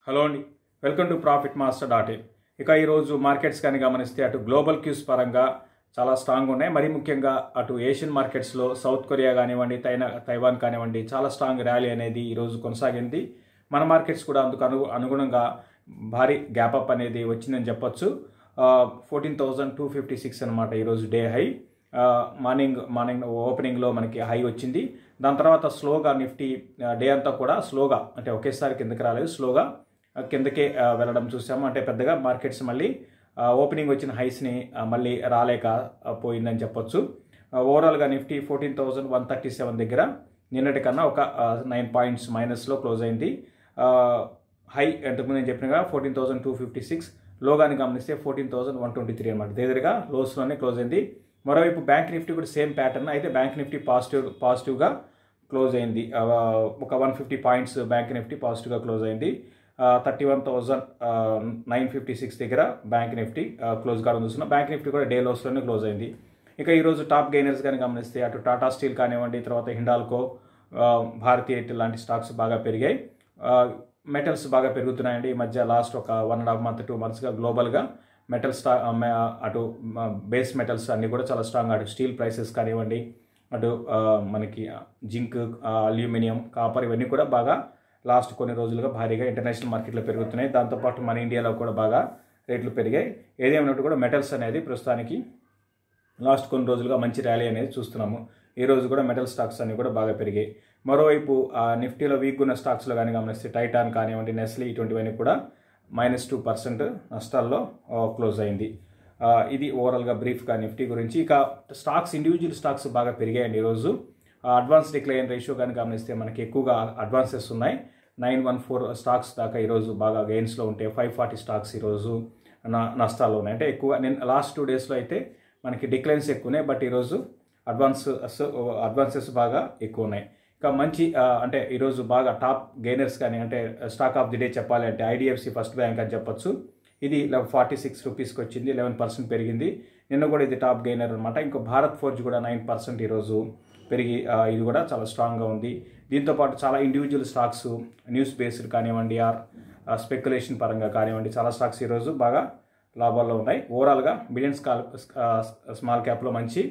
Hello అండి, welcome to profit master dot in. ఇక ఈరోజు మార్కెట్స్ కానీ గమనిస్తే అటు గ్లోబల్ క్యూస్ పరంగా చాలా స్ట్రాంగ్ ఉన్నాయి. మరీ ముఖ్యంగా అటు ఏషియన్ మార్కెట్స్లో సౌత్ కొరియా కానివ్వండి, తైవాన్ కానివ్వండి, చాలా స్ట్రాంగ్ ర్యాలీ అనేది ఈరోజు కొనసాగింది. మన మార్కెట్స్ కూడా అందుకు అనుగుణంగా భారీ గ్యాప్ అప్ అనేది వచ్చిందని చెప్పొచ్చు. 14,256 అనమాట ఈరోజు డే హై. మార్నింగ్ ఓపెనింగ్లో మనకి హై వచ్చింది. దాని తర్వాత స్లోగా నిఫ్టీ డే అంతా కూడా స్లోగా, అంటే ఒకేసారి కిందకి రాలేదు, స్లోగా కిందకే వెళ్ళడం చూసాము. అంటే పెద్దగా మార్కెట్స్ మళ్ళీ ఓపెనింగ్ వచ్చిన హైస్ని మళ్ళీ రాలేక పోయిందని చెప్పొచ్చు. ఓవరాల్గా నిఫ్టీ 14,137 దగ్గర నిన్నటి కన్నా ఒక 9 పాయింట్స్ మైనస్లో క్లోజ్ అయింది. హై ఎంతకుముందు నేను చెప్పినగా 14,256, లోగాని గమనిస్తే 14,123 అనమాట. దగ్గరగా లోస్లోనే క్లోజ్ అయింది. మరోవైపు బ్యాంక్ నిఫ్టీ కూడా సేమ్ ప్యాటర్న్, అయితే బ్యాంక్ నిఫ్టీ పాజిటివ్గా క్లోజ్ అయింది. ఒక 150 పాయింట్స్ బ్యాంక్ నిఫ్టీ పాజిటివ్గా క్లోజ్ అయింది. 31,956 దగ్గర బ్యాంక్ నిఫ్టీ క్లోజ్ కావడం చూస్తున్నాం. బ్యాంక్ నిఫ్టీ కూడా డే లోస్లోనే క్లోజ్ అయింది. ఇక ఈరోజు టాప్ గెయినర్స్ కానీ గమనిస్తే అటు టాటా స్టీల్ కానివ్వండి, తర్వాత హిండాల్కో, భారతీ ఎయిర్టెల్ లాంటి స్టాక్స్ బాగా పెరిగాయి. మెటల్స్ బాగా పెరుగుతున్నాయండి ఈ మధ్య. లాస్ట్ ఒక 1.5 మంత్ 2 మంత్స్గా గ్లోబల్గా మెటల్ అటు బేస్ మెటల్స్ అన్నీ కూడా చాలా స్ట్రాంగ్. అటు స్టీల్ ప్రైసెస్ కానివ్వండి, అటు మనకి జింక్, అల్యూమినియం, కాపర్, ఇవన్నీ కూడా బాగా లాస్ట్ కొన్ని రోజులుగా భారీగా ఇంటర్నేషనల్ మార్కెట్లో పెరుగుతున్నాయి. దాంతోపాటు మన ఇండియాలో కూడా బాగా రేట్లు పెరిగాయి. ఏదేమైనట్టు కూడా మెటల్స్ అనేది ప్రస్తుతానికి లాస్ట్ కొన్ని రోజులుగా మంచి ర్యాలీ అనేది చూస్తున్నాము. ఈ రోజు కూడా మెటల్ స్టాక్స్ అన్నీ కూడా బాగా పెరిగాయి. మరోవైపు నిఫ్టీలో వీక్ ఉన్న స్టాక్స్లో కానీ గమనిస్తే టైటాన్ కానివ్వండి, నెస్లీ, ఇటువంటివన్నీ కూడా -2% నష్టాల్లో క్లోజ్ అయింది. ఇది ఓవరాల్గా బ్రీఫ్గా నిఫ్టీ గురించి. ఇక స్టాక్స్, ఇండివిజువల్ స్టాక్స్ బాగా పెరిగాయండి ఈరోజు. అడ్వాన్స్ డిక్లైన్ రేషియో కానీ గమనిస్తే మనకి ఎక్కువగా అడ్వాన్సెస్ ఉన్నాయి. 914 స్టాక్స్ దాకా ఈరోజు బాగా గెయిన్స్లో ఉంటే 540 స్టాక్స్ ఈరోజు నష్టాల్లో ఉన్నాయి. అంటే ఎక్కువ లాస్ట్ 2 డేస్లో అయితే మనకి డిక్లైన్స్ ఎక్కువ ఉన్నాయి, బట్ ఈరోజు అడ్వాన్సెస్ బాగా ఎక్కువ ఉన్నాయి. ఇక మంచి అంటే ఈరోజు బాగా టాప్ గెయినర్స్ కానీ, అంటే స్టాక్ ఆఫ్ ది డే చెప్పాలి అంటే ఐడిఎఫ్సి ఫస్ట్ బ్యాంక్ అని చెప్పొచ్చు. ఇది 46 రూపీస్కి వచ్చింది, 11% పెరిగింది. నిన్న కూడా ఇది టాప్ గెయినర్ అనమాట. ఇంకో భారత్ ఫోర్జ్ కూడా 9% ఈరోజు పెరిగి ఇది కూడా చాలా స్ట్రాంగ్గా ఉంది. దీంతోపాటు చాలా ఇండివిజువల్ స్టాక్స్, న్యూస్ బేస్డ్ కానివ్వండి, స్పెక్యులేషన్ పరంగా కానివ్వండి, చాలా స్టాక్స్ ఈరోజు బాగా లాభాల్లో ఉన్నాయి. ఓవరాల్గా మిలియన్ స్మాల్ క్యాప్లో మంచి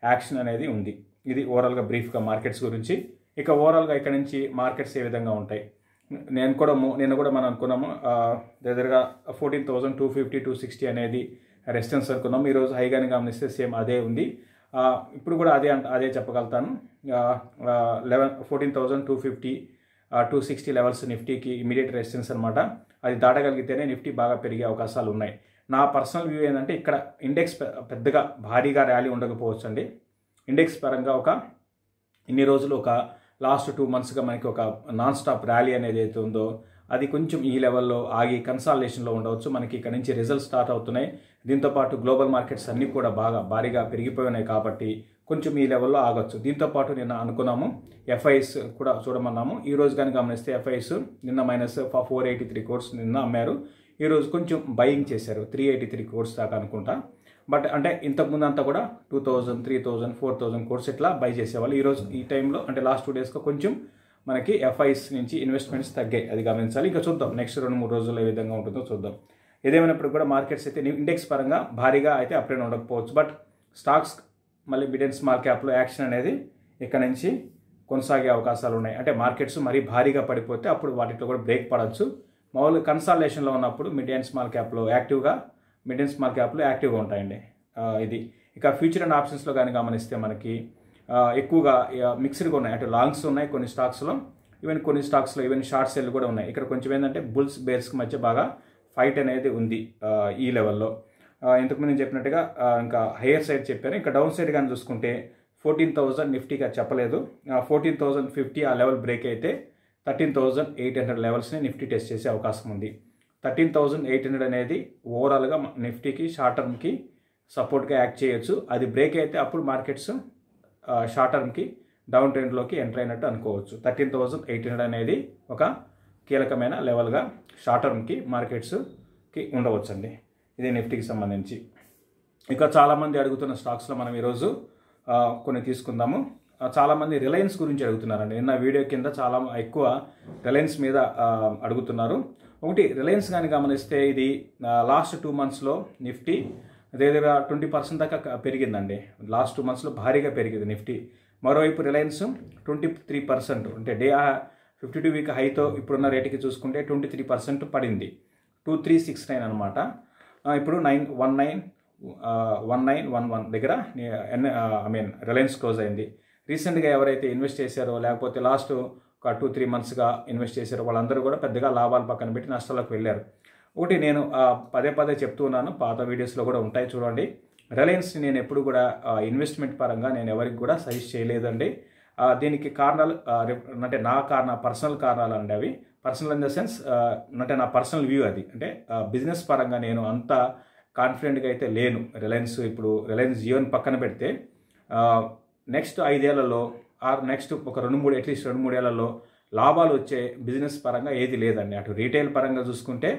యాక్షన్ అనేది ఉంది. ఇది ఓవరాల్గా బ్రీఫ్గా మార్కెట్స్ గురించి. ఇక ఓవరాల్గా ఇక్కడ నుంచి మార్కెట్స్ ఏ విధంగా ఉంటాయి, నిన్న కూడా మనం అనుకున్నాము దగ్గరగా 14,250 260 అనేది రెసిస్టెన్స్ అనుకున్నాము. ఈరోజు హైగాని గమనిస్తే సేమ్ అదే ఉంది. ఇప్పుడు కూడా అదే చెప్పగలుగుతాను. 14,250 260 లెవెల్స్ నిఫ్టీకి ఇమీడియట్ రెసిస్టెన్స్ అనమాట. అది దాటగలిగితేనే నిఫ్టీ బాగా పెరిగే అవకాశాలు ఉన్నాయి. నా పర్సనల్ వ్యూ ఏంటంటే ఇక్కడ ఇండెక్స్ పెద్దగా భారీగా ర్యాలీ ఉండకపోవచ్చు అండి. ఇండెక్స్ పరంగా ఇన్ని రోజులు ఒక లాస్ట్ 2 మంత్స్గా మనకి ఒక నాన్ స్టాప్ ర్యాలీ అనేది అయితే ఉందో అది కొంచెం ఈ లెవెల్లో ఆగి కన్సాలిడేషన్లో ఉండవచ్చు. మనకి ఇక్కడ నుంచి రిజల్ట్స్ స్టార్ట్ అవుతున్నాయి. దీంతోపాటు గ్లోబల్ మార్కెట్స్ అన్నీ కూడా భారీగా పెరిగిపోయి ఉన్నాయి కాబట్టి కొంచెం ఈ లెవెల్లో ఆగొచ్చు. దీంతోపాటు నిన్న అనుకున్నాము ఎఫ్ఐఎస్ కూడా చూడమన్నాము. ఈ రోజు కానీ గమనిస్తే ఎఫ్ఐఎస్ నిన్న -483 crores నిన్న అమ్మారు. ఈరోజు కొంచెం బయింగ్ చేశారు, 383 crores దాకా అనుకుంటా. బట్ అంటే ఇంతకుముందు అంతా కూడా 2,000, 3,000, 4,000 crores ఇట్లా బై చేసేవాళ్ళు. ఈరోజు ఈ టైంలో అంటే లాస్ట్ 2 డేస్గా కొంచెం మనకి ఎఫ్ఐఎస్ నుంచి ఇన్వెస్ట్మెంట్స్ తగ్గాయి, అది గమనించాలి. ఇంకా చూద్దాం నెక్స్ట్ 2-3 రోజుల్లో ఏ విధంగా ఉంటుందో చూద్దాం. ఏదేమైనప్పుడు కూడా మార్కెట్స్ అయితే ఇండెక్స్ పరంగా భారీగా అయితే అప్ అండ్ ఉండకపోవచ్చు, బట్ స్టాక్స్ మళ్ళీ మిడ్ అండ్ స్మాల్ క్యాప్లో యాక్షన్ అనేది ఇక్కడ నుంచి కొనసాగే అవకాశాలు ఉన్నాయి. అంటే మార్కెట్స్ మరీ భారీగా పడిపోతే అప్పుడు వాటిలో కూడా బ్రేక్ పడవచ్చు. మామూలుగా కన్సాలిడేషన్లో ఉన్నప్పుడు మిడ్ అండ్ స్మాల్ క్యాప్లో యాక్టివ్గా ఉంటాయండి. ఇది ఇక ఫ్యూచర్ అండ్ ఆప్షన్స్లో కానీ గమనిస్తే మనకి ఎక్కువగా మిక్స్డ్గా ఉన్నాయి. అంటే లాంగ్స్ ఉన్నాయి కొన్ని స్టాక్స్లో, కొన్ని స్టాక్స్లో షార్ట్ సెల్ కూడా ఉన్నాయి. ఇక్కడ కొంచెం ఏంటంటే బుల్స్ బేర్స్కి మధ్య బాగా ఫైట్ అనేది ఉంది ఈ లెవెల్లో. ఇంతకుముందు నేను చెప్పినట్టుగా ఇంకా హయ్యర్ సైడ్ చెప్పాను. ఇంకా డౌన్ సైడ్ కానీ చూసుకుంటే 14,000 నిఫ్టీగా చెప్పలేదు. 14,050 ఆ లెవెల్ బ్రేక్ అయితే 13,800 లెవెల్స్ని నిఫ్టీ టెస్ట్ చేసే అవకాశం ఉంది. 13,800 అనేది ఓవరాల్గా నిఫ్టీకి షార్ట్ టర్మ్కి సపోర్ట్గా యాక్ట్ చేయొచ్చు. అది బ్రేక్ అయితే అప్పుడు మార్కెట్స్ షార్ట్ టర్మ్కి డౌన్ ట్రెండ్లోకి ఎంటర్ అయినట్టు అనుకోవచ్చు. 13,800 అనేది ఒక కీలకమైన లెవెల్గా షార్ట్ టర్మ్కి మార్కెట్స్కి ఉండవచ్చండి. ఇది నిఫ్టీకి సంబంధించి. ఇక చాలామంది అడుగుతున్న స్టాక్స్లో మనం ఈరోజు కొన్ని తీసుకుందాము. చాలామంది రిలయన్స్ గురించి అడుగుతున్నారండి. నిన్న వీడియో కింద చాలా ఎక్కువ రిలయన్స్ మీద అడుగుతున్నారు. ఒకటి రిలయన్స్ కానీ గమనిస్తే ఇది లాస్ట్ 2 monthsలో నిఫ్టీ దగ్గర 20% దాకా పెరిగిందండి. లాస్ట్ 2 monthsలో భారీగా పెరిగింది నిఫ్టీ. మరోవైపు రిలయన్స్ 23%, అంటే డే 52 వీక్ హైతో ఇప్పుడున్న రేటుకి చూసుకుంటే 23% పడింది. 2369 అనమాట. ఇప్పుడు 1911 దగ్గర రిలయన్స్ క్లోజ్ అయింది. రీసెంట్గా ఎవరైతే ఇన్వెస్ట్ చేశారో లేకపోతే లాస్ట్ ఒక 2-3 monthsగా ఇన్వెస్ట్ చేశారో వాళ్ళందరూ కూడా పెద్దగా లాభాలు పక్కన పెట్టి నష్టాలకు వెళ్ళారు. ఒకటి నేను పదే చెప్తూ ఉన్నాను, పాత వీడియోస్లో కూడా ఉంటాయి చూడండి. రిలయన్స్ని నేను ఎప్పుడు కూడా ఇన్వెస్ట్మెంట్ పరంగా నేను ఎవరికి కూడా సజెస్ట్ చేయలేదండి. దీనికి కారణాలు అంటే నా పర్సనల్ కారణాలు అండి. అవి పర్సనల్ ఇన్ ద సెన్స్ అంటే నా పర్సనల్ వ్యూ అది. అంటే బిజినెస్ పరంగా నేను అంత కాన్ఫిడెంట్గా అయితే లేను. ఇప్పుడు రిలయన్స్ జియోని పక్కన పెడితే నెక్స్ట్ 5 ఏళ్లలో నెక్స్ట్ ఒక 2-3 ఏళ్లలో లాభాలు వచ్చే బిజినెస్ పరంగా ఏది లేదండి. అటు రీటైల్ పరంగా చూసుకుంటే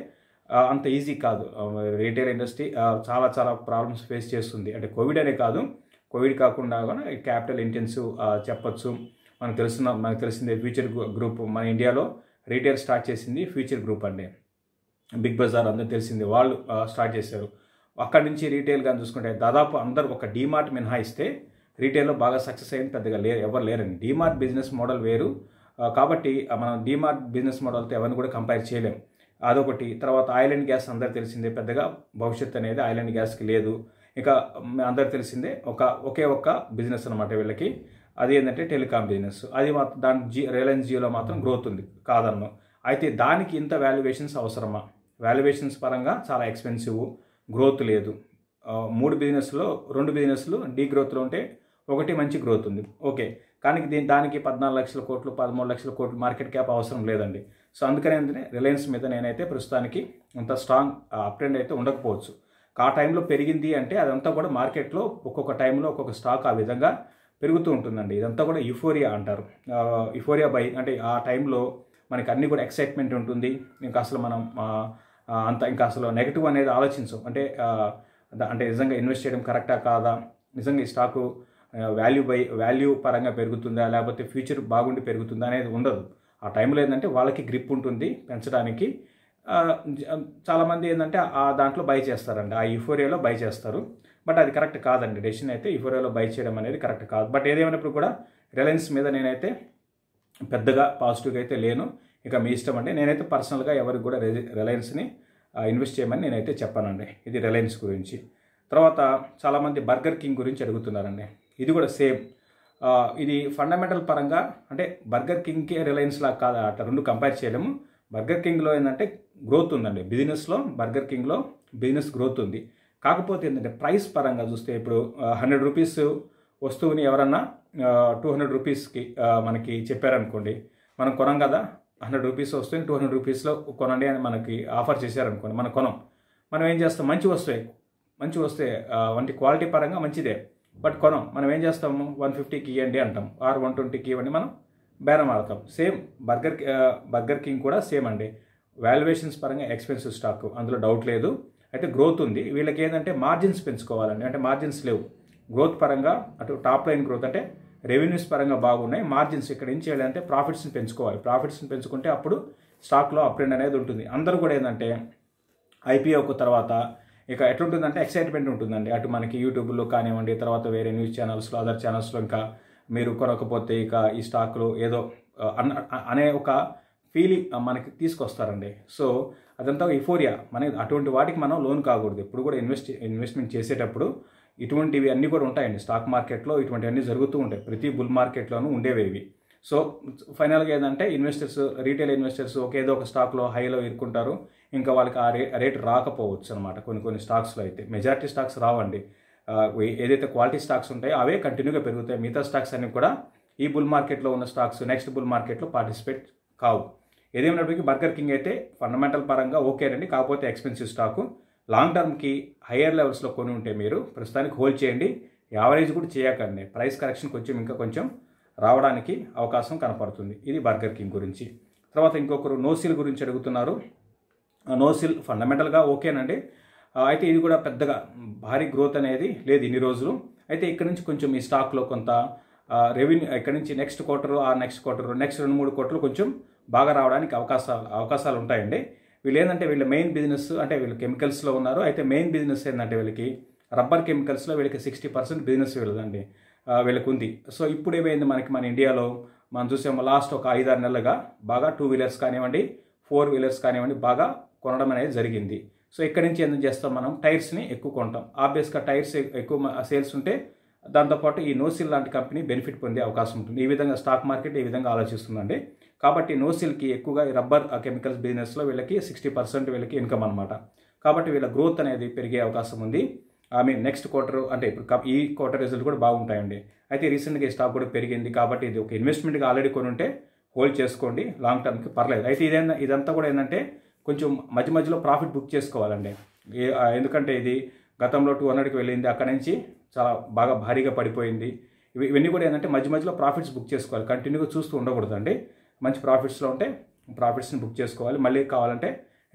అంత ఈజీ కాదు. రీటైల్ ఇండస్ట్రీ చాలా ప్రాబ్లమ్స్ ఫేస్ చేస్తుంది. అంటే కోవిడ్ అనే కాదు, కోవిడ్ కాకుండా కూడా క్యాపిటల్ ఇంటెన్సివ్ చెప్పొచ్చు. మనకు తెలిసిందే ఫ్యూచర్ గ్రూప్ మన ఇండియాలో రీటైల్ స్టార్ట్ చేసింది ఫ్యూచర్ గ్రూప్ అండి. బిగ్ బజార్ అందరూ తెలిసింది, వాళ్ళు స్టార్ట్ చేశారు. అక్కడి నుంచి రీటైల్ కానీ చూసుకుంటే దాదాపు అందరూ ఒక డీమార్ట్ మినహాయిస్తే రీటైల్లో బాగా సక్సెస్ అయింది పెద్దగా ఎవరు లేరండి. డీమార్ట్ బిజినెస్ మోడల్ వేరు కాబట్టి మనం డీమార్ట్ బిజినెస్ మోడల్తో ఎవరిని కూడా కంపేర్ చేయలేం. అదొకటి. తర్వాత ఆయిల్ అండ్ గ్యాస్ అందరు తెలిసిందే, పెద్దగా భవిష్యత్తు అనేది ఆయిల్ అండ్ గ్యాస్కి లేదు. ఇక అందరు తెలిసిందే ఒకే ఒక్క బిజినెస్ అనమాట వీళ్ళకి, అది ఏంటంటే టెలికాం బిజినెస్. అది రిలయన్స్ జియోలో మాత్రం గ్రోత్ ఉంది కాదన్ను. అయితే దానికి ఇంత వాల్యుయేషన్స్ అవసరమా? వాల్యుయేషన్స్ పరంగా చాలా ఎక్స్పెన్సివ్, గ్రోత్ లేదు. 2 బిజినెస్లు డీ గ్రోత్లో ఉంటే ఒకటి మంచి గ్రోత్ ఉంది, ఓకే. కానీ దానికి 14 లక్షల కోట్లు 13 లక్షల కోట్లు మార్కెట్ క్యాప్ అవసరం లేదండి. సో అందుకనే రిలయన్స్ మీద నేనైతే ప్రస్తుతానికి అంత స్ట్రాంగ్ అప్ ట్రెండ్ అయితే ఉండకపోవచ్చు. ఆ టైంలో పెరిగింది అంటే అదంతా కూడా మార్కెట్లో ఒక్కొక్క టైంలో ఒక్కొక్క స్టాక్ ఆ విధంగా పెరుగుతూ ఉంటుందండి. ఇదంతా కూడా యుఫోరియా అంటారు. యుఫోరియా బై అంటే ఆ టైంలో మనకి అన్నీ కూడా ఎక్సైట్మెంట్ ఉంటుంది. ఇంకా అసలు మనం ఇంకా అసలు నెగిటివ్ అనేది ఆలోచించం. అంటే నిజంగా ఇన్వెస్ట్ చేయడం కరెక్టా కాదా, నిజంగా ఈ స్టాకు వాల్యూ పరంగా పెరుగుతుందా లేకపోతే ఫ్యూచర్ బాగుండి పెరుగుతుందా అనేది ఉండదు. ఆ టైంలో ఏంటంటే వాళ్ళకి గ్రిప్ ఉంటుంది పెంచడానికి. చాలామంది ఏంటంటే దాంట్లో బై చేస్తారండి, ఆ యుఫోరియాలో బై చేస్తారు. బట్ అది కరెక్ట్ కాదండి. డెసిషన్ అయితే యుఫోరియాలో బై చేయడం అనేది కరెక్ట్ కాదు. బట్ ఏదేమైనప్పుడు కూడా రిలయన్స్ మీద నేనైతే పెద్దగా పాజిటివ్గా అయితే లేను. ఇక మీ ఇష్టం అండి. నేనైతే పర్సనల్గా ఎవరికి కూడా రిలయన్స్ని ఇన్వెస్ట్ చేయమని నేనైతే చెప్పానండి. ఇది రిలయన్స్ గురించి. తర్వాత చాలామంది బర్గర్ కింగ్ గురించి అడుగుతున్నారండి. ఇది కూడా సేమ్. ఇది ఫండమెంటల్ పరంగా అంటే బర్గర్ కింగ్కే రిలయన్స్ లాగా కాదు, అట్లా రెండు కంపేర్ చేయలేము. బర్గర్ కింగ్లో ఏంటంటే గ్రోత్ ఉందండి. బిజినెస్లో బర్గర్ కింగ్లో బిజినెస్ గ్రోత్ ఉంది. కాకపోతే ఏంటంటే ప్రైస్ పరంగా చూస్తే ఇప్పుడు 100 రూపీస్ వస్తువుని ఎవరన్నా 200 రూపీస్కి మనకి చెప్పారనుకోండి, మనం కొనం కదా. 100 రూపీస్ వస్తుంది 200 రూపీస్లో కొనండి అని మనకి ఆఫర్ చేశారనుకోండి, మనం కొనం. మనం ఏం చేస్తాం, మంచి వస్తే వంటి క్వాలిటీ పరంగా మంచిదే, బట్ కొనం. మనం ఏం చేస్తాము, 150కి ఇవ్వండి అంటాం, ఆర్ 120కి ఇవ్వండి, మనం బేరం ఆడతాం. సేమ్ బర్గర్ కింగ్ కూడా సేమ్ అండి. వాల్యుయేషన్స్ పరంగా ఎక్స్పెన్సివ్ స్టాక్, అందులో డౌట్ లేదు. అయితే గ్రోత్ ఉంది. వీళ్ళకి ఏంటంటే మార్జిన్స్ పెంచుకోవాలండి. అంటే మార్జిన్స్ లేవు. గ్రోత్ పరంగా అటు టాప్ లైన్ గ్రోత్ అంటే రెవెన్యూస్ పరంగా బాగున్నాయి. మార్జిన్స్ ఇక్కడ ఏం చేయాలంటే ప్రాఫిట్స్ని పెంచుకోవాలి. ప్రాఫిట్స్ని పెంచుకుంటే అప్పుడు స్టాక్లో అప్ ట్రెండ్ అనేది ఉంటుంది. అందరూ కూడా ఏంటంటే ఐపీఓకు తర్వాత ఇక ఎట్లుంటుందంటే ఎక్సైట్మెంట్ ఉంటుందండి. అటు మనకి యూట్యూబ్లో కానివ్వండి, తర్వాత వేరే న్యూస్ ఛానల్స్లో, అదర్ ఛానల్స్లో ఇంకా మీరు కొనకపోతే ఇక ఈ స్టాక్లో ఏదో అనే ఒక ఫీలింగ్ మనకి తీసుకొస్తారండి. సో అదంతా యుఫోరియా. అటువంటి వాటికి మనం లోన్ కాకూడదు. ఎప్పుడు కూడా ఇన్వెస్ట్మెంట్ చేసేటప్పుడు ఇటువంటివి అన్నీ కూడా ఉంటాయండి. స్టాక్ మార్కెట్లో ఇటువంటివన్నీ జరుగుతూ ఉంటాయి. ప్రతి బుల్ మార్కెట్లోనూ ఉండేవి. సో ఫైనల్గా ఏంటంటే రీటైల్ ఇన్వెస్టర్స్ ఏదో ఒక స్టాక్లో హైలో ఇరుక్కుంటారు. ఇంకా వాళ్ళకి ఆ రేట్ రాకపోవచ్చు అనమాట. కొన్ని స్టాక్స్లో అయితే మెజారిటీ స్టాక్స్ రావండి. ఏదైతే క్వాలిటీ స్టాక్స్ ఉంటాయో అవే కంటిన్యూగా పెరుగుతాయి. మిగతా స్టాక్స్ అన్ని కూడా ఈ బుల్ మార్కెట్లో ఉన్న స్టాక్స్ నెక్స్ట్ బుల్ మార్కెట్లో పార్టిసిపేట్ కావు. ఏదేమైనప్పటికీ బర్గర్ కింగ్ అయితే ఫండమెంటల్ పరంగా ఓకేనండి. కాకపోతే ఎక్స్పెన్సివ్ స్టాకు. లాంగ్ టర్మ్కి హయ్యర్ లెవెల్స్లో కొని ఉంటే మీరు ప్రస్తుతానికి హోల్డ్ చేయండి. యావరేజ్ కూడా చేయకండి. ప్రైస్ కరెక్షన్ కొంచెం రావడానికి అవకాశం కనపడుతుంది. ఇది బర్గర్ కింగ్ గురించి. తర్వాత ఇంకొకరు నోసిల్ గురించి అడుగుతున్నారు. నోసిల్ ఫండమెంటల్గా ఓకేనండి. అయితే ఇది కూడా పెద్దగా భారీ గ్రోత్ అనేది లేదు ఇన్ని రోజులు. అయితే ఇక్కడ నుంచి కొంచెం ఈ స్టాక్లో కొంత రెవెన్యూ ఇక్కడ నుంచి నెక్స్ట్ క్వార్టర్ నెక్స్ట్ 2-3 క్వార్టర్లు కొంచెం బాగా రావడానికి అవకాశాలు ఉంటాయండి. వీళ్ళు ఏంటంటే వీళ్ళ మెయిన్ బిజినెస్ అంటే వీళ్ళు కెమికల్స్లో ఉన్నారు. అయితే మెయిన్ బిజినెస్ ఏంటంటే వీళ్ళకి రబ్బర్ కెమికల్స్లో వీళ్ళకి 60% బిజినెస్ వీళ్ళదండి, వీళ్ళకి ఉంది. సో ఇప్పుడు ఏమైంది మన ఇండియాలో మనం చూసాము లాస్ట్ ఒక 5-6 నెలలుగా బాగా 2 వీలర్స్ కానివ్వండి, 4 వీలర్స్ కానివ్వండి బాగా కొనడం అనేది జరిగింది. సో ఇక్కడి నుంచి ఎందుకు చేస్తాం, మనం టైర్స్ని ఎక్కువ కొంటాం. ఆబ్వియస్గా టైర్స్ ఎక్కువ సేల్స్ ఉంటే దాంతోపాటు ఈ నోసిల్ లాంటి కంపెనీ బెనిఫిట్ పొందే అవకాశం ఉంటుంది. ఈ విధంగా స్టాక్ మార్కెట్ ఈ విధంగా ఆలోచిస్తుందండి. కాబట్టి నోసిల్కి ఎక్కువగా ఈ రబ్బర్ కెమికల్స్ బిజినెస్లో వీళ్ళకి 60% వీళ్ళకి ఇన్కమ్ అనమాట. కాబట్టి వీళ్ళ గ్రోత్ అనేది పెరిగే అవకాశం ఉంది. నెక్స్ట్ క్వార్టర్ అంటే ఇప్పుడు ఈ క్వార్టర్ రిజల్ట్ కూడా బాగుంటాయండి. అయితే రీసెంట్గా ఈ స్టాక్ కూడా పెరిగింది. కాబట్టి ఇది ఒక ఇన్వెస్ట్మెంట్గా ఆల్రెడీ కొని ఉంటే హోల్డ్ చేసుకోండి, లాంగ్ టర్మ్కి పర్లేదు. అయితే ఇదంతా కూడా ఏంటంటే కొంచెం మధ్య మధ్యలో ప్రాఫిట్ బుక్ చేసుకోవాలండి. ఎందుకంటే ఇది గతంలో 200కి వెళ్ళింది, అక్కడ నుంచి చాలా బాగా భారీగా పడిపోయింది. ఇవన్నీ కూడా ఏంటంటే మధ్య మధ్యలో ప్రాఫిట్స్ బుక్ చేసుకోవాలి, కంటిన్యూగా చూస్తూ ఉండకూడదండి. మంచి ప్రాఫిట్స్లో ఉంటే ప్రాఫిట్స్ని బుక్ చేసుకోవాలి, మళ్ళీ కావాలంటే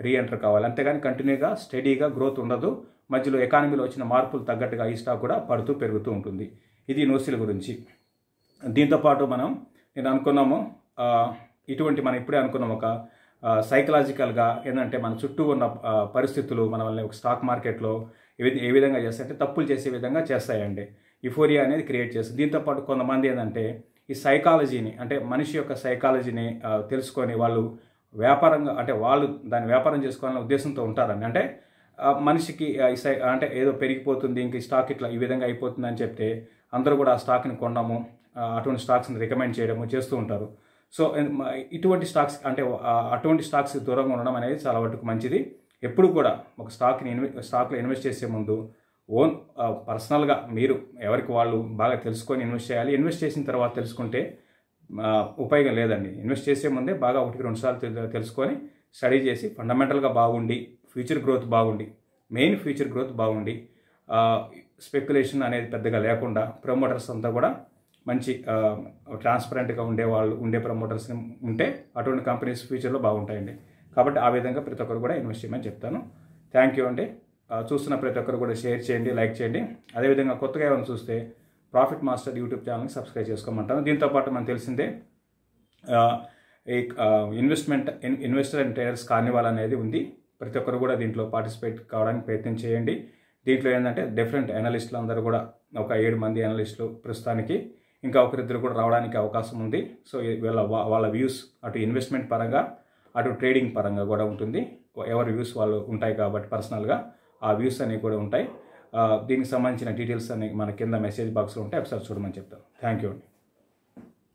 రీఎంటర్ కావాలి. అంతేగాని కంటిన్యూగా స్టడీగా గ్రోత్ ఉండదు. మధ్యలో ఎకానమీలో వచ్చిన మార్పులు తగ్గట్టుగా ఈ స్టాక్ కూడా పడుతూ పెరుగుతూ ఉంటుంది. ఇది నోసిల్ గురించి. దీంతోపాటు నేను అనుకున్నాము మనం ఇప్పుడే అనుకున్నాం ఒక సైకలాజికల్గా ఏంటంటే మన చుట్టూ ఉన్న పరిస్థితులు మనల్ని ఒక స్టాక్ మార్కెట్లో ఏ విధంగా చేస్తాయంటే తప్పులు చేసే విధంగా చేస్తాయండి. యుఫోరియా అనేది క్రియేట్ చేస్తుంది. దీంతోపాటు కొంతమంది ఏంటంటే ఈ సైకాలజీని అంటే మనిషి యొక్క సైకాలజీని తెలుసుకొని వాళ్ళు వ్యాపారంగా అంటే వాళ్ళు దాన్ని వ్యాపారం చేసుకోవాలనే ఉద్దేశంతో ఉంటారండి. అంటే మనిషికి అంటే ఏదో పెరిగిపోతుంది, ఇంక ఈ స్టాక్ ఇట్లా ఈ విధంగా అయిపోతుంది అని చెప్తే అందరూ కూడా ఆ స్టాక్ని కొనడము, అటువంటి స్టాక్స్ని రికమెండ్ చేయడము చేస్తూ ఉంటారు. సో ఇటువంటి స్టాక్స్ అంటే అటువంటి స్టాక్స్ దూరంగా ఉండడం అనేది చాలా వరకు మంచిది. ఎప్పుడు కూడా ఒక స్టాక్లో ఇన్వెస్ట్ చేసే ముందు ఓన్ పర్సనల్గా మీరు ఎవరికి వాళ్ళు బాగా తెలుసుకొని ఇన్వెస్ట్ చేయాలి. ఇన్వెస్ట్ చేసిన తర్వాత తెలుసుకుంటే ఉపయోగం లేదండి. ఇన్వెస్ట్ చేసే ముందే బాగా 1-2 సార్లు తెలుసుకొని స్టడీ చేసి ఫండమెంటల్గా బాగుండి ఫ్యూచర్ గ్రోత్ బాగుండి మెయిన్ ఫ్యూచర్ గ్రోత్ బాగుండి స్పెక్యులేషన్ అనేది పెద్దగా లేకుండా ప్రమోటర్స్ అంతా కూడా మంచి ట్రాన్స్పరెంట్గా ఉండే ప్రమోటర్స్ ఉంటే అటువంటి కంపెనీస్ ఫ్యూచర్లో బాగుంటాయండి. కాబట్టి ఆ విధంగా ప్రతి ఒక్కరు కూడా ఇన్వెస్ట్ చేయమని చెప్తాను. థ్యాంక్ యూ అండి. చూస్తున్న ప్రతి ఒక్కరు కూడా షేర్ చేయండి, లైక్ చేయండి. అదేవిధంగా కొత్తగా ఏమైనా చూస్తే ప్రాఫిట్ మాస్టర్ యూట్యూబ్ ఛానల్ని సబ్స్క్రైబ్ చేసుకోమంటాను. దీంతోపాటు మనం తెలిసిందే ఇన్వెస్టర్ అండ్ ట్రేడర్స్ కార్నివాల్ అనేది ఉంది. ప్రతి ఒక్కరు కూడా దీంట్లో పార్టిసిపేట్ కావడానికి ప్రయత్నం చేయండి. దీంట్లో ఏంటంటే డిఫరెంట్ అనలిస్టులు అందరూ కూడా ఒక 7 మంది అనలిస్టులు ప్రస్తుతానికి, ఇంకా ఒకరిద్దరు కూడా రావడానికి అవకాశం ఉంది. సో వాళ్ళ వ్యూస్ అటు ఇన్వెస్ట్మెంట్ పరంగా అటు ట్రేడింగ్ పరంగా కూడా ఉంటుంది. ఎవరి వ్యూస్ వాళ్ళు ఉంటాయి కాబట్టి పర్సనల్గా ఆ వ్యూస్ అనేవి కూడా ఉంటాయి. దీనికి సంబంధించిన డీటెయిల్స్ అన్ని మన కింద మెసేజ్ బాక్స్లో ఉంటాయి, ఒకసారి చూడమని చెప్తాను. థ్యాంక్ యూ అండి.